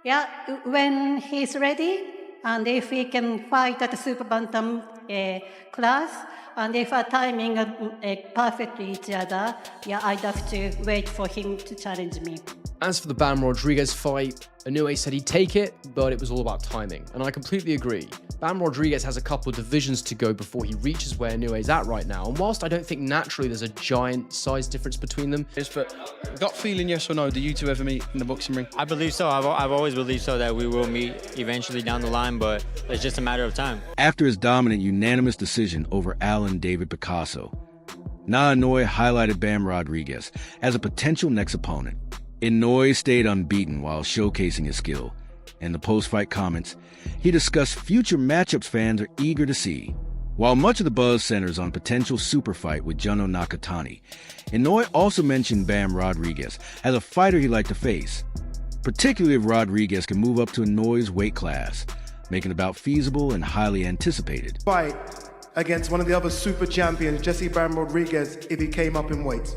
Yeah, when he's ready, and if he can fight at the super bantam class, and if our timing perfectly each other, yeah, I'd have to wait for him to challenge me. As for the Bam Rodriguez fight, Inoue said he'd take it, but it was all about timing, and I completely agree. Bam Rodriguez has a couple of divisions to go before he reaches where Inoue's at right now, and whilst I don't think naturally there's a giant size difference between them... But gut feeling, yes or no, do you two ever meet in the boxing ring? I believe so. I've always believed so, that we will meet eventually down the line, but it's just a matter of time. After his dominant unanimous decision over Alan David Picasso, Naoya Inoue highlighted Bam Rodriguez as a potential next opponent. Inoue stayed unbeaten while showcasing his skill. In the post-fight comments, he discussed future matchups fans are eager to see. While much of the buzz centers on potential super fight with Juno Nakatani, Inoue also mentioned Bam Rodriguez as a fighter he'd like to face, particularly if Rodriguez can move up to Inoue's weight class, making the bout feasible and highly anticipated. Fight against one of the other super champions, Jesse Bam Rodriguez, if he came up in weight.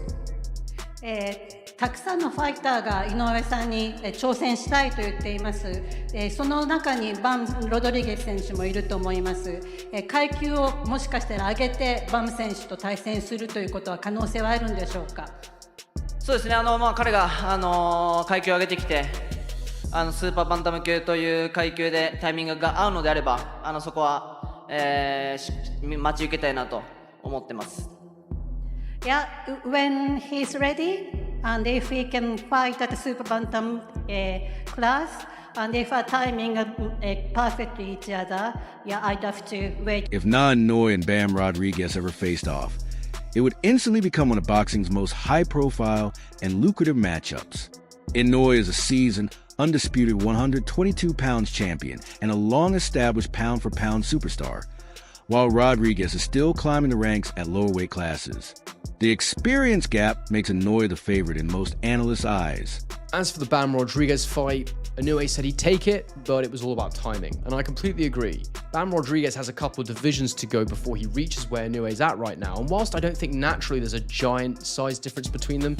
たくさんのファイターが井上さんに挑戦したいと言っています。その中にバム・ロドリゲス選手もいると思います。階級をもしかしたら上げてバム選手と対戦するということは可能性はあるんでしょうか。そうですね、彼が、階級を上げてきてスーパーバンタム級という階級でタイミングが合うのであればそこは、待ち受けたいなと思ってます。Yeah, when he's ready, and if he can fight at the super bantam class, and if our timing perfectly each other, yeah, I'd have to wait. If Naoya Inoue and Bam Rodriguez ever faced off, it would instantly become one of boxing's most high-profile and lucrative matchups. Inoue is a seasoned, undisputed 122 pounds champion and a long-established pound-for-pound superstar, while Rodriguez is still climbing the ranks at lower weight classes. The experience gap makes Inoue the favorite in most analysts' eyes. As for the Bam Rodriguez fight, Inoue said he'd take it, but it was all about timing, and I completely agree. Bam Rodriguez has a couple of divisions to go before he reaches where Inoue's at right now, and whilst I don't think naturally there's a giant size difference between them,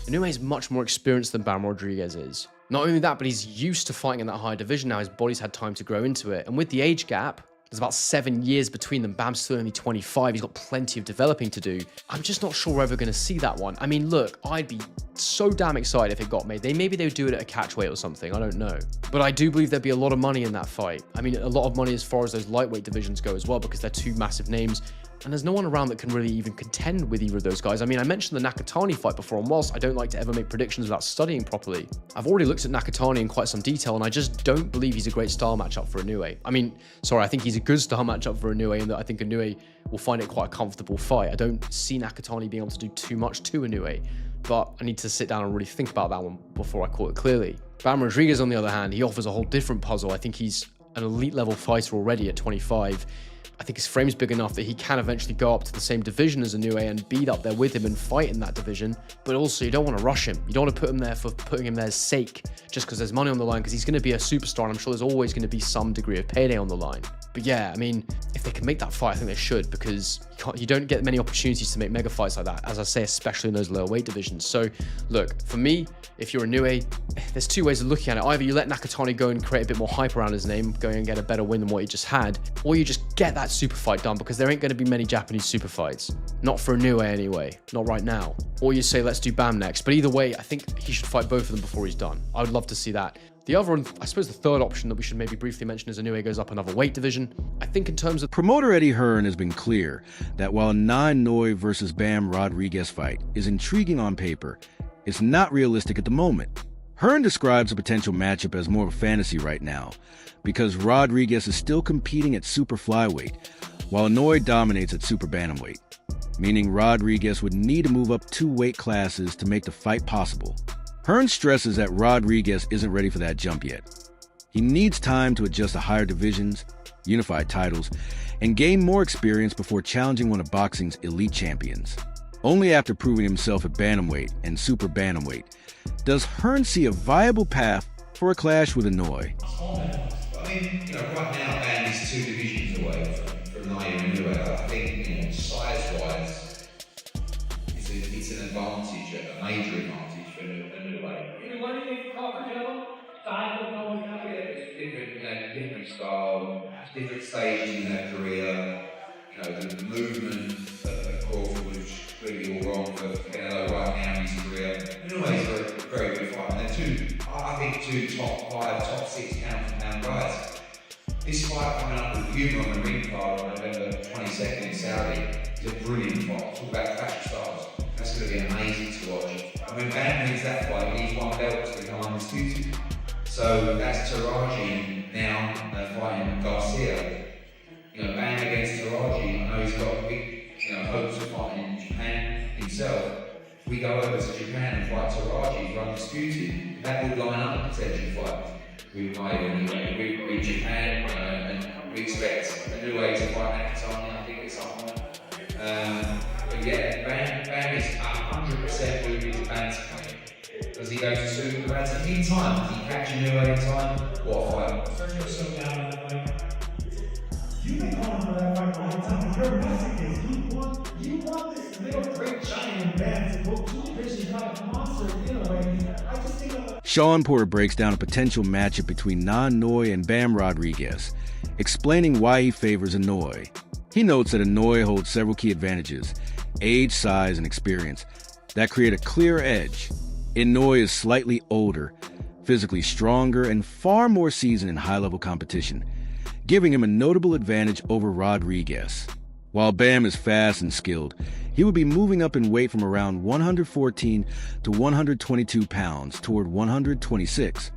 Inoue is much more experienced than Bam Rodriguez is. Not only that, but he's used to fighting in that higher division now. His body's had time to grow into it, and with the age gap, there's about 7 years between them. Bam's still only 25. He's got plenty of developing to do. I'm just not sure we're ever going to see that one. I mean, look, I'd be so damn excited if it got made. Maybe they would do it at a catch weight or something. I don't know. But I do believe there'd be a lot of money in that fight. I mean, a lot of money as far as those lightweight divisions go as well, because they're two massive names. And there's no one around that can really even contend with either of those guys. I mean, I mentioned the Nakatani fight before, and whilst I don't like to ever make predictions without studying properly, I've already looked at Nakatani in quite some detail, and I just don't believe he's a great style matchup for Inoue. I mean, sorry, I think he's a good style matchup for Inoue, and that I think Inoue will find it quite a comfortable fight. I don't see Nakatani being able to do too much to Inoue, but I need to sit down and really think about that one before I call it clearly. Bam Rodriguez, on the other hand, he offers a whole different puzzle. I think he's an elite level fighter already at 25. I think his frame's big enough that he can eventually go up to the same division as Inoue and beat up there with him and fight in that division. But also, you don't want to rush him. You don't want to put him there for putting him there's sake, just because there's money on the line, because he's going to be a superstar, and I'm sure there's always going to be some degree of payday on the line. But yeah, I mean, if they can make that fight, I think they should, because you don't get many opportunities to make mega fights like that, as I say, especially in those lower weight divisions. So look, for me, if you're Inoue, there's two ways of looking at it. Either you let Nakatani go and create a bit more hype around his name, go and get a better win than what he just had, or you just get that super fight done, because there ain't going to be many Japanese super fights. Not for Inoue anyway, not right now. Or you say, let's do Bam next. But either way, I think he should fight both of them before he's done. I would love to see that. The other, and I suppose the third option that we should maybe briefly mention is Inoue goes up another weight division. I think in terms of... Promoter Eddie Hearn has been clear that while Naoya Inoue versus Bam Rodriguez fight is intriguing on paper, it's not realistic at the moment. Hearn describes a potential matchup as more of a fantasy right now, because Rodriguez is still competing at super flyweight, while Inoue dominates at super bantamweight, meaning Rodriguez would need to move up 2 weight classes to make the fight possible. Hearn stresses that Rodriguez isn't ready for that jump yet. He needs time to adjust to higher divisions, unified titles, and gain more experience before challenging one of boxing's elite champions. Only after proving himself at bantamweight and super bantamweight does Hearn see a viable path for a clash with Inoue. I mean, right now, Bam is 2 divisions away from Naoya Inoue. I think, size-wise, it's an advantage, a major advantage for Inoue. different style, different stages in her career. You know, the movement of Crawford was completely all wrong for Canelo right now in his career. Inoue is a very good fighter. And they're two top 5, top 6 pound-for-pound guys. This fight coming up with Hume on the ring card on November 22nd in Saudi is a brilliant fight. Talk about fashion styles. That's going to be amazing to watch. And when Bam wins that fight, he needs one belt to become undisputed. So that's Taraji now fighting Garcia. You know, Bam against Taraji, I know he's got big, hopes of fighting in Japan himself. If we go over to Japan and fight Taraji for undisputed, that would line up a potential fight with Naoya Inoue with Japan, and we expect Inoue to fight Nakatani, I think, at some point. But yeah, Bam is 100% moving to bantamweight. Does he go to super bantam in time? Does he catch Inoue in time? What a fight! Turn yourself down in that fight. You've been calling for that fight all the time. Your message is you want this little great giant man to go to division kind of monster in a way. I just think Sean Porter breaks down a potential matchup between Inoue and Bam Rodriguez, explaining why he favors Inoue. He notes that Inoue holds several key advantages, age, size, and experience, that create a clear edge. Inoue is slightly older, physically stronger, and far more seasoned in high-level competition, giving him a notable advantage over Rodriguez. While Bam is fast and skilled, he would be moving up in weight from around 114 to 122 pounds toward 126,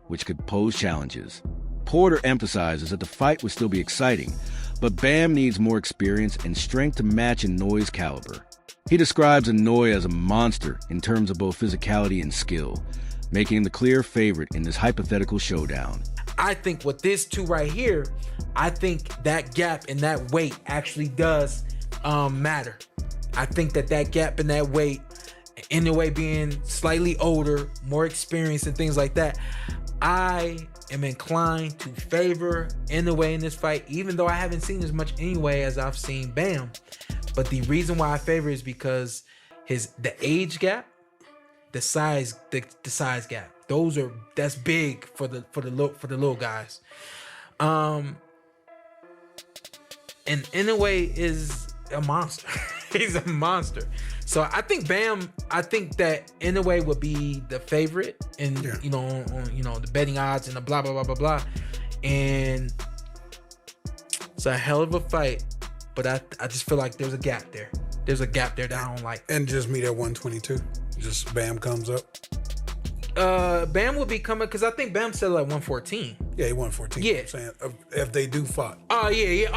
which could pose challenges. Porter emphasizes that the fight would still be exciting, but Bam needs more experience and strength to match Inoue's caliber. He describes Inoue as a monster in terms of both physicality and skill, making him the clear favorite in this hypothetical showdown. I think with this two right here, I think that gap in that weight actually does matter. I think that gap in that weight, Inoue being slightly older, more experienced and things like that, I am inclined to favor Inoue in this fight, even though I haven't seen as much Inoue as I've seen Bam. But the reason why I favor is because the age gap, the size gap. That's big for the little guys. And Inoue is a monster. He's a monster. So I think that Inoue would be the favorite in the betting odds and the blah blah blah blah blah. And it's a hell of a fight, but I just feel like there's a gap there. There's a gap there that I don't like. And just meet at 122. Just Bam comes up. Bam will be coming because I think Bam said like 114. Yeah, he 114. Yeah. I'm saying if they do fight. Oh yeah.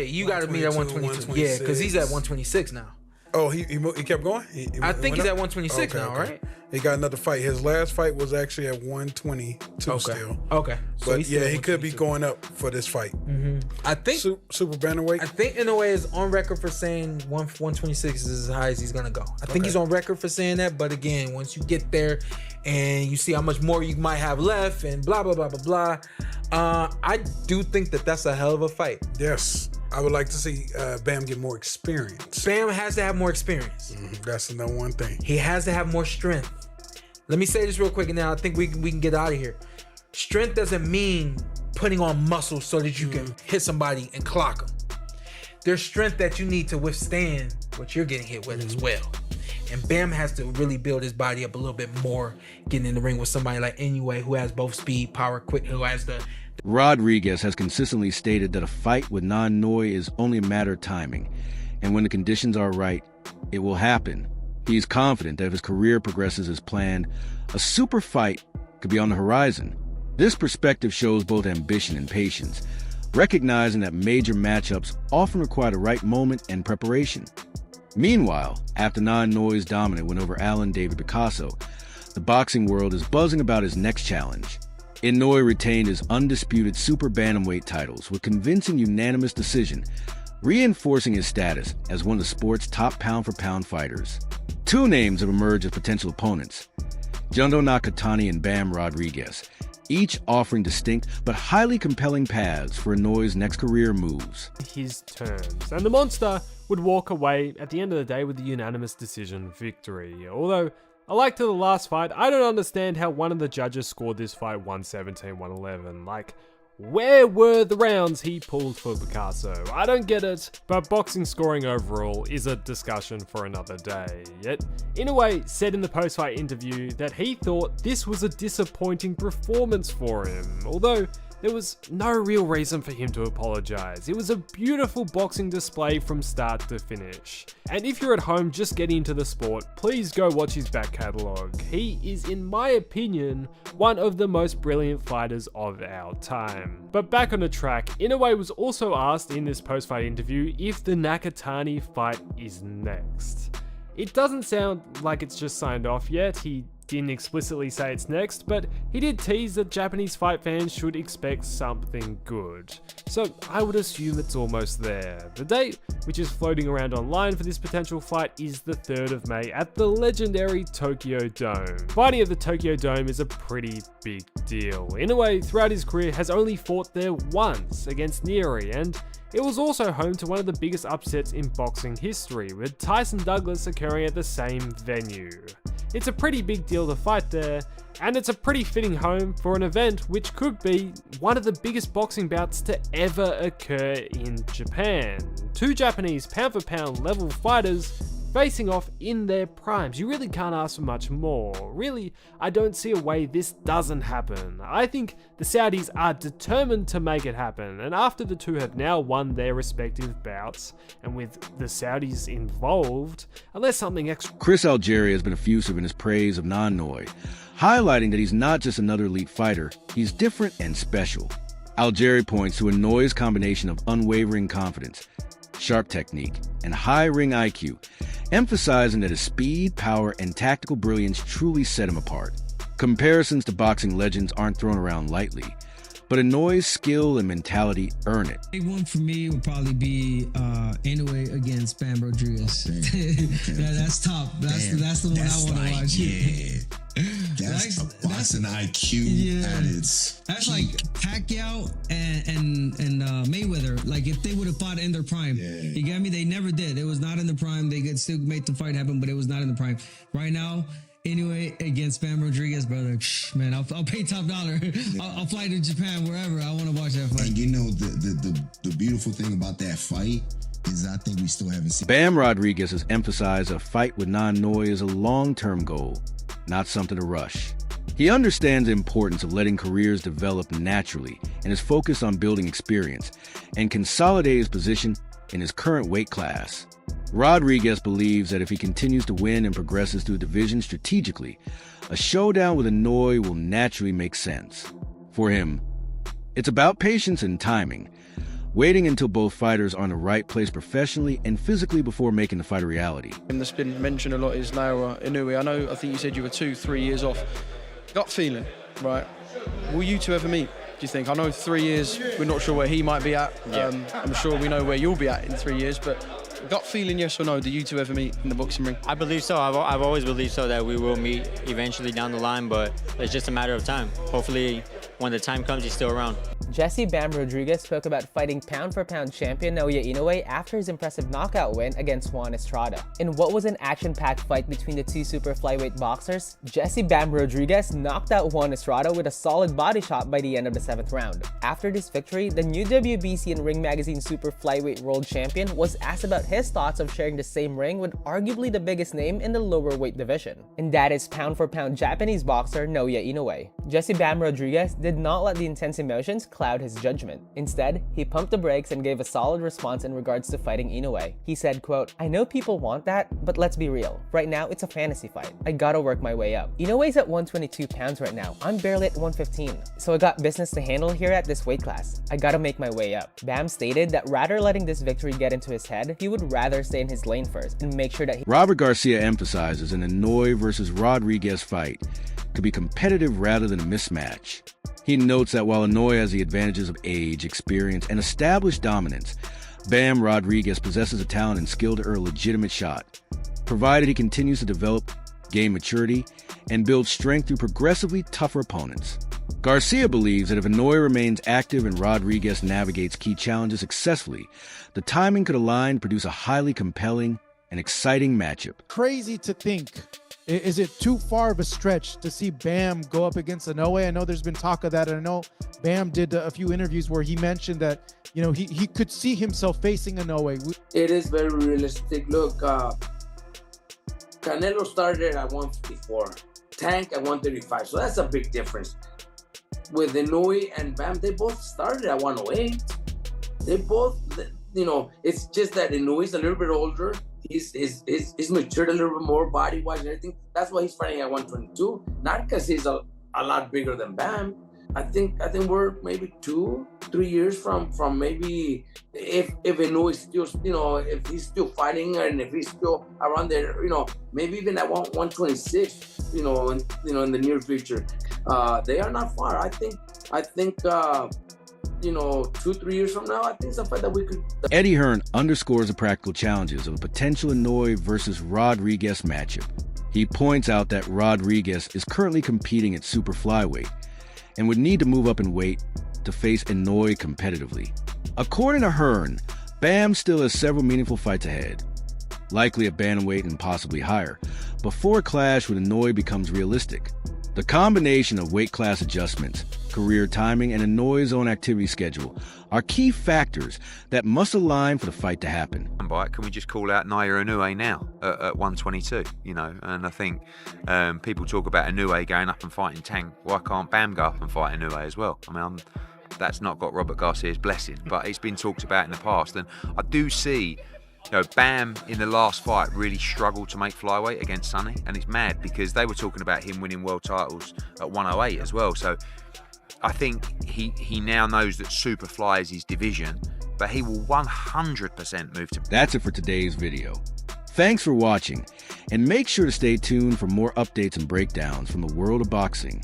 You got to meet at 122. Yeah, because he's at 126 now. Oh, he kept going? I think he's at 126 now, right? He got another fight. His last fight was actually at 122 still. Okay. So but yeah, he could be going up for this fight. Mm-hmm. I think super bantamweight. I think Inoue is on record for saying 126 is as high as he's gonna go. I think he's on record for saying that. But again, once you get there and you see how much more you might have left and blah blah blah blah blah, I do think that's a hell of a fight. Yes. I would like to see Bam get more experience. Bam has to have more experience. That's the number one thing. He has to have more strength. Let me say this real quick, and now I think we can get out of here. Strength doesn't mean putting on muscle so that you can hit somebody and clock them. There's strength that you need to withstand what you're getting hit with as well. And Bam has to really build his body up a little bit more, getting in the ring with somebody like Inoue, who has both speed, power, quick, who has the... Rodriguez has consistently stated that a fight with Inoue is only a matter of timing, and when the conditions are right, it will happen. He's confident that if his career progresses as planned, a super fight could be on the horizon. This perspective shows both ambition and patience, recognizing that major matchups often require the right moment and preparation. Meanwhile, after Inoue's dominant win over Alan David Picasso, the boxing world is buzzing about his next challenge. Inoue retained his undisputed super bantamweight titles with convincing unanimous decision, reinforcing his status as one of the sport's top pound-for-pound fighters. Two names have emerged as potential opponents, Jundo Nakatani and Bam Rodriguez, each offering distinct but highly compelling paths for Inoue's next career moves. His terms, and the monster would walk away at the end of the day with a unanimous decision victory. Although, like to the last fight, I don't understand how one of the judges scored this fight 117-111. Like, Where were the rounds he pulled for Picasso? I don't get it, but boxing scoring overall is a discussion for another day. Yet, Inoue said in the post-fight interview that he thought this was a disappointing performance for him, although there was no real reason for him to apologize. It was a beautiful boxing display from start to finish. And if you're at home just getting into the sport, please go watch his back catalogue. He is, in my opinion, one of the most brilliant fighters of our time. But back on the track, Inoue was also asked in this post-fight interview if the Nakatani fight is next. It doesn't sound like it's just signed off yet. He didn't explicitly say it's next, but he did tease that Japanese fight fans should expect something good. So I would assume it's almost there. The date, which is floating around online for this potential fight, is the 3rd of May at the legendary Tokyo Dome. Fighting at the Tokyo Dome is a pretty big deal. Inoue, throughout his career, has only fought there once against Nieri, and it was also home to one of the biggest upsets in boxing history, with Tyson Douglas occurring at the same venue. It's a pretty big deal to fight there, and it's a pretty fitting home for an event which could be one of the biggest boxing bouts to ever occur in Japan. Two Japanese pound-for-pound level fighters facing off in their primes. You really can't ask for much more. Really, I don't see a way this doesn't happen. I think the Saudis are determined to make it happen, and after the two have now won their respective bouts, and with the Saudis involved, unless something extra... Chris Algieri has been effusive in his praise of Inoue, highlighting that he's not just another elite fighter, he's different and special. Algieri points to Inoue's combination of unwavering confidence, sharp technique, and high ring IQ, emphasizing that his speed, power, and tactical brilliance truly set him apart. Comparisons to boxing legends aren't thrown around lightly, but Inoue's skill and mentality earn it. Big one for me would probably be Inoue against Bam Rodriguez. That's top. That's the one I want to watch. Yeah. That's a boxing IQ at its That's like Pacquiao and Mayweather. Like if they would have fought in their prime. You get me? They never did. It was not in the prime. They could still make the fight happen, but it was not in the prime. Right now, Inoue against Bam Rodriguez, brother. Man, I'll pay top dollar. I'll fly to Japan, wherever. I want to watch that fight. And you know, the beautiful thing about that fight is I think we still haven't seen... Bam Rodriguez has emphasized a fight with Inoue is a long-term goal, not something to rush. He understands the importance of letting careers develop naturally and is focused on building experience and consolidate his position in his current weight class. Rodriguez believes that if he continues to win and progresses through the division strategically, a showdown with Inoue will naturally make sense. For him, it's about patience and timing, waiting until both fighters are in the right place professionally and physically before making the fight a reality. And that's been mentioned a lot is Naoya Inoue. I think you said you were 2-3 years off. Gut feeling, right? Will you two ever meet, do you think? I know 3 years, we're not sure where he might be at. I'm sure we know where you'll be at in 3 years, but gut feeling, yes or no, do you two ever meet in the boxing ring? I believe so. I've always believed so, that we will meet eventually down the line, but it's just a matter of time. Hopefully, when the time comes, he's still around. Jesse Bam Rodriguez spoke about fighting pound-for-pound champion Naoya Inoue after his impressive knockout win against Juan Estrada. In what was an action-packed fight between the two super flyweight boxers, Jesse Bam Rodriguez knocked out Juan Estrada with a solid body shot by the end of the 7th round. After this victory, the new WBC and Ring Magazine super flyweight world champion was asked about his thoughts of sharing the same ring with arguably the biggest name in the lower weight division, and that is pound-for-pound Japanese boxer Naoya Inoue. Jesse Bam Rodriguez did not let the intense emotions cloud his judgment. Instead, he pumped the brakes and gave a solid response in regards to fighting Inoue. He said, quote, "I know people want that, but let's be real. Right now, it's a fantasy fight. I gotta work my way up. Inoue's at 122 pounds right now. I'm barely at 115. So I got business to handle here at this weight class. I gotta make my way up." Bam stated that rather letting this victory get into his head, he would rather stay in his lane first and make sure that Robert Garcia emphasizes an Inoue versus Rodriguez fight could be competitive rather than a mismatch. He notes that while Inoue has the advantages of age, experience, and established dominance, Bam Rodriguez possesses a talent and skill to earn a legitimate shot, provided he continues to develop, gain maturity, and build strength through progressively tougher opponents. Garcia believes that if Inoue remains active and Rodriguez navigates key challenges successfully, the timing could align to produce a highly compelling and exciting matchup. Crazy to think Is it too far of a stretch to see Bam go up against Inoue? I know there's been talk of that, and I know Bam did a few interviews where he mentioned that, you know, he could see himself facing Inoue. It is very realistic. Look, Canelo started at 154, Tank at 135, so that's a big difference. With Inoue and Bam, they both started at 108. They both, you know, it's just that Inoue's a little bit older. He's matured a little bit more body-wise and everything. That's why he's fighting at 122. Not because he's a lot bigger than Bam. I think we're maybe 2-3 years from maybe if Inoue is still, you know, if he's still fighting and if he's still around there, you know, maybe even at 126, you know, in the near future. They are not far. I think you know, 2-3 years from now, I think it's a fight that we could. Eddie Hearn underscores the practical challenges of a potential Inoue versus Rodriguez matchup. He points out that Rodriguez is currently competing at super flyweight and would need to move up in weight to face Inoue competitively. According to Hearn, Bam still has several meaningful fights ahead, likely at bantamweight and possibly higher, before a clash with Inoue becomes realistic. The combination of weight class adjustments, career timing, and Inoue's own activity schedule are key factors that must align for the fight to happen. Can we just call out Naoya Inoue now at 122? You know, and I think people talk about Inoue going up and fighting Tank. Why can't Bam go up and fight Inoue as well? I mean, that's not got Robert Garcia's blessing, but it's been talked about in the past, and I do see. You know, Bam in the last fight really struggled to make flyweight against Sonny, and it's mad because they were talking about him winning world titles at 108 as well. So I think he now knows that Superfly is his division, but he will 100% move to. That's it for today's video. Thanks for watching, and make sure to stay tuned for more updates and breakdowns from the world of boxing.